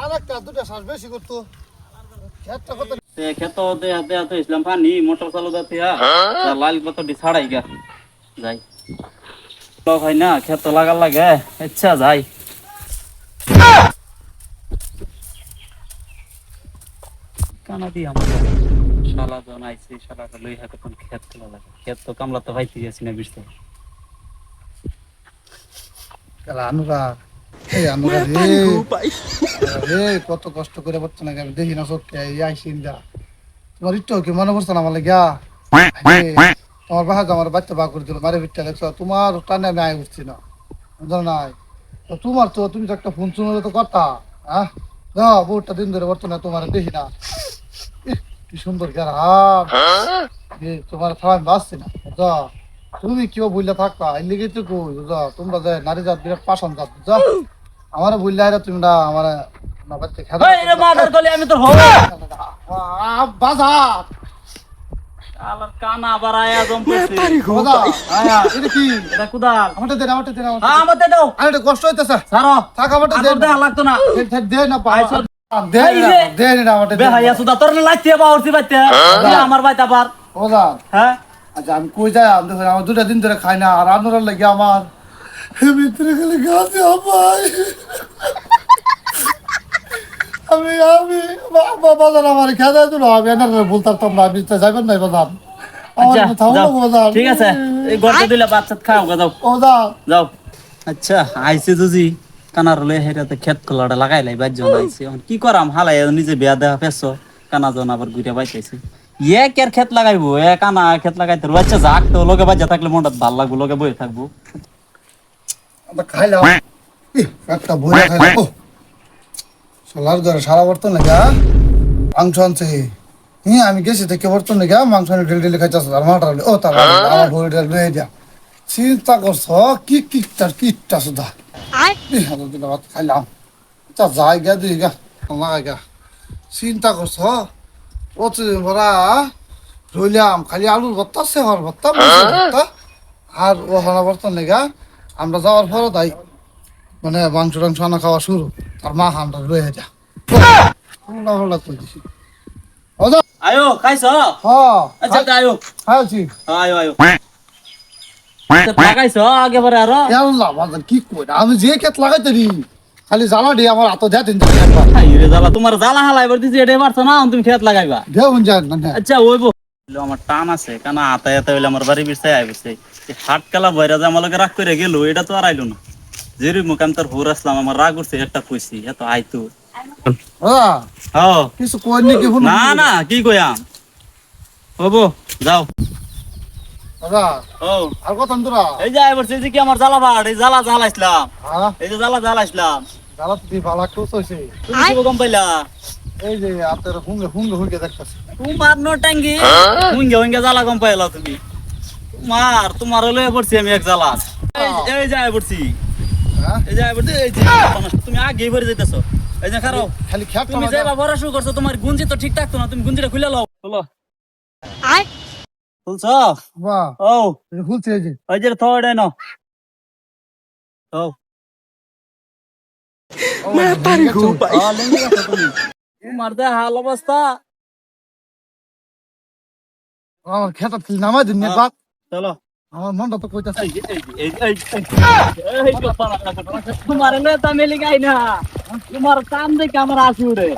আর একটা দুটা শ্বাস বেশি করতো খেতটা কত খেত দেয়া ইসলাম পানি মোটর চালু দাতে লাল কত ডি ছাড়াই গা যাই তো ভাই না খেত লাগার লাগে আচ্ছা যাই কানা দি আমার শালা জন আইছে শালাটা লই হাতে কোন খেত তোলা লাগে খেত তো কামলা তো ভাইতে গেছি না বিস্তার কালা আনুরা এই আনুরা রে কত কষ্ট করে বলছ না আমি দেখি না সত্যি এই আইসিন দা তোমার ইচ্ছা কি মনে পড়ছে না আমার লাগিয়া তোমার বাসা আমার বাচ্চা বা করে দিল মারে বিটটা দেখছো তোমার টানে আমি আয় উঠছি না বুঝলো নাই তো তোমার তো তুমি তো একটা ফোন শুনলে তো কথা হ্যাঁ যাও বহুটা দিন ধরে বলছো না তোমার দেখি না কি সুন্দর গ্রাম তোমার থামাই বাঁচছি না বুঝা তুমি কেউ বললে থাকবা এই লিগে তো কই বুঝা তোমরা যে নারী জাত বিরাট পাশান জাত বুঝা আমার বললে আরে তুমি না আমার না বাচ্চা খেলা এই রে মাদার গলি আমি তো হব বাজার শালার কানা আবার আয়া জমতেছে বাজার আয়া এটা কি এটা কুদাল আমারটা দেন হ্যাঁ আমাতে দাও আরে এটা কষ্ট হইতেছে ছাড়ো থাক আমারটা আমার দেন দেয়া লাগতো না দে না পাই দে না আমারটা বে হাইয়া সুদা তোর না লাগতে বা উঠছি বাইতে আমার বাইতে আবার বাজার হ্যাঁ আচ্ছা আমি কই যাই আমি দেখো আমার দুটা দিন ধরে খাই না আর রান্নার লাগে আমার ভিতরে গেলে গাছে আমায় আমি বাজার আমার খেতে দিল আমি এনার বলতাম তোমরা আমি যাইবেন নাই বাজার ঠিক আছে এই গর্তে দিলে বাচ্চা খাও গা যাও ও যাও যাও আচ্ছা আইছে যদি কানার হলে হেরাতে ক্ষেত খোলাটা লাগাই লাই বাজ্য আইছে এখন কি করাম হালাই নিজে বিয়া দেওয়া পেছো কানা জন আবার ঘুরে বাইতেছে ইয়ে কের ক্ষেত লাগাইবো এ কানা ক্ষেত লাগাইতে বাচ্চা যাক তো লগে বাজ্যা থাকলে মনটা ভাল লাগবো লগে বই থাকবো খাইলাম একটা বই খাইলাম সোলার ঘরে সারা বর্তন লেগা মাংস আনছে হ্যাঁ আমি গেছি থেকে বর্তন লেগা মাংস ডেলি খাইতেছ আর মাটা ও তার আমার বইটা লয়ে যা চিন্তা করছ কি কিটটা সুদা খাইলাম আচ্ছা যাই গা দিই গা লাগাই গা চিন্তা করছ প্রতিদিন ভরা রইলাম খালি আলুর ভর্তা সেহর ভর্তা ভর্তা আর ও হানা বর্তন লেগা আমরা যাওয়ার পরে তাই মানে মাংস টাংস আনা খাওয়া শুরু আর মা হামটা রয়ে যা আয়ো খাইছ আচ্ছা আয়ো খাইছি আয়ো আয়ো লাগাইছ আগে পরে আর কি কই আমি যে ক্ষেত লাগাইতে রি খালি জ্বালা দিয়ে আমার হাত দেয়া তিন রে জ্বালা তোমার জ্বালা হালাইবার দিছি এটাই পারছো না তুমি ক্ষেত লাগাইবা দেউন যান আচ্ছা ওইবো আমার টান আছে কেন আতায়াতে হইলে আমার বাড়ি বিরসাই আইবছে হাট কালা বইরা যে আমার লগে রাগ করে গেল এটা তো আর আইলো না যেরি মুখ আমি তোর হুর আসলাম আমার রাগ উঠছে একটা কইছি এত আইতো কিছু কই নি কি না না কি কইয়াম হবো যাও আর কত তোরা এই যে আইবছে যে কি আমার জ্বালা বাড় এই জ্বালা জ্বালাইছিলাম এই যে জ্বালা জ্বালাইছিলাম জ্বালা তুই ভালো টুস হইছে তুমি কি গম পাইলা এই যে আপনার হুঙ্গে হুঙ্গে হুঙ্গে দেখতাছি তোমার নো টাঙ্গি হুঙ্গে হুঙ্গে জ্বালা গম পাইলা তুমি তোমার লয়ে পড়ছি আমি এক জ্বালা এই যে আইবছি এই যে আইবছি এই যে তুমি আগে ভরে যাইতেছো এই যে খারাও খালি খেত তুমি যাইবা বড় শুরু করছো তোমার গুঞ্জি তো ঠিক থাকতো না তুমি গুঞ্জিটা খুলে লও খুলো খুলছো বাহ ও খুলছে এই যে ওই যে থর্ড এনো ও তারি গো ভাই তোমার দে হাল অবস্থা আমার খেত নামাই দিন বাদ চলো আমার মনটা তো কইতাছে তোমার মেলি গাই না তোমার কাম দেখে আমার আসি উড়ে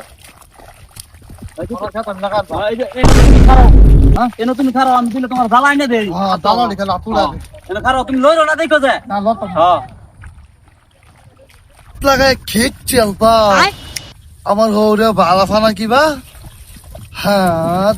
তুমি খারাপ আমি দিলে তোমার জ্বালাই না দেই খারাপ তুমি লই না দেখো যে লাগায় খেত চলবা আমার হৌরে ভালা ফানা কিবা হ্যাঁ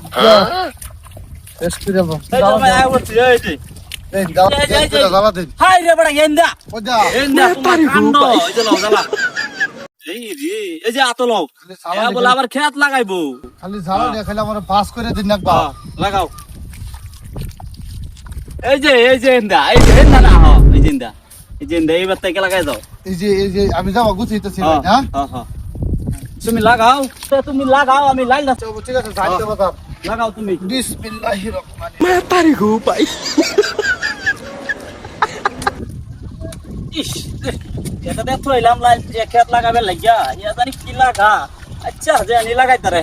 আবার খেত লাগাইবো খালি ঝাড়া দিয়ে খালি আমার পাস করে দিন একবার লাগাও এই যে এন্দা এই যে এন্দা না এই যে এন্দা এইবার থেকে লাগাই দাও এই যে আমি যাবো গুছিতেছি হ্যাঁ তুমি লাগাও আমি লাইন ঠিক আছে যাই দেবো লাগাও তুমি বিসমিল্লাহির রহমানির রহিম ইস এটা দেখো এলাম খেত লাগাবে লাগিয়া ইয়া জানি কি লাগা আচ্ছা যে আনি লাগাইতে রে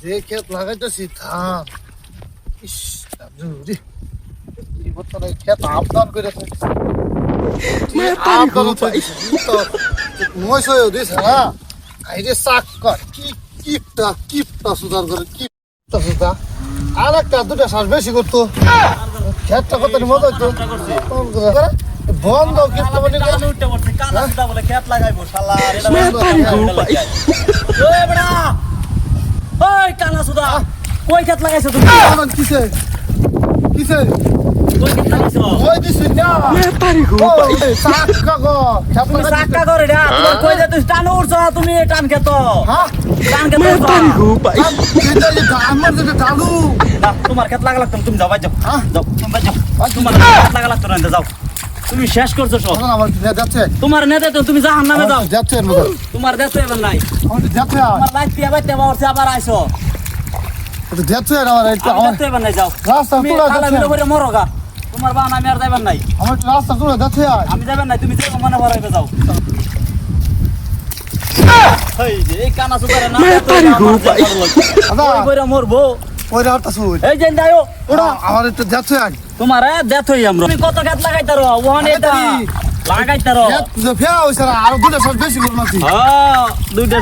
যে ক্ষেত লাগাইতেছি ধান ইস জরুরি এই বছরে ক্ষেত আবদান করে আর একটা দুটা শ্বাস বেশি করতো ক্ষেতটা কত মজা হইতো বন্ধ ক্ষেতটা মানে উঠতে পড়ছে কানা সুদা বলে খেত লাগাইবো শালা এটা ওই বড়া ওই কানা সুদা কই খেত লাগাইছো তুমি কিসে কিসে কই খেত লাগাইছো ওই দিছি না সাক্কা গো তুমি সাক্কা করে রে তোমার কই যে তুই টান উড়ছো তুমি টান খেত হ্যাঁ টান খেত এটা যে আমার যেটা ডালু তোমার খেত লাগা লাগতো তুমি যাও বাই যাও হ্যাঁ? যাও তুমি বাই যাও তোমার খেত লাগা লাগতো না যাও তুমি শেষ করছো সব আমার যাচ্ছে তোমার নেতে তো তুমি জাহান্নামে যাও যাচ্ছে তোমার দেশে এবার নাই আমার যাচ্ছে তোমার লাইফ দিয়ে বাইতে বাড়ছে আবার আইছো যাচ্ছে আমার একটু আমার দেশে এবার নাই যাও রাস্তা তুমি তুলে খালা যাচ্ছে মিলে করে মরোগা তোমার বাবা আমি আর যাইবার নাই আমার রাস্তা তুলে যাচ্ছে আমি যাবেন নাই তুমি যে মনে ভরাইবে যাও এই যে এই কানা সুদারে না দাদা কইরা মরবো ওই রাস্তা শুই এই যে দাও ওরা আমার একটু যাচ্ছে তোমার দেথ হই আমরা তুমি কত গাছ লাগাইতারো ওখানে এটা লাগাইতারো ফেয়া হইছে আর দুটা শ্বাস বেশি করবো হ্যাঁ দুইটা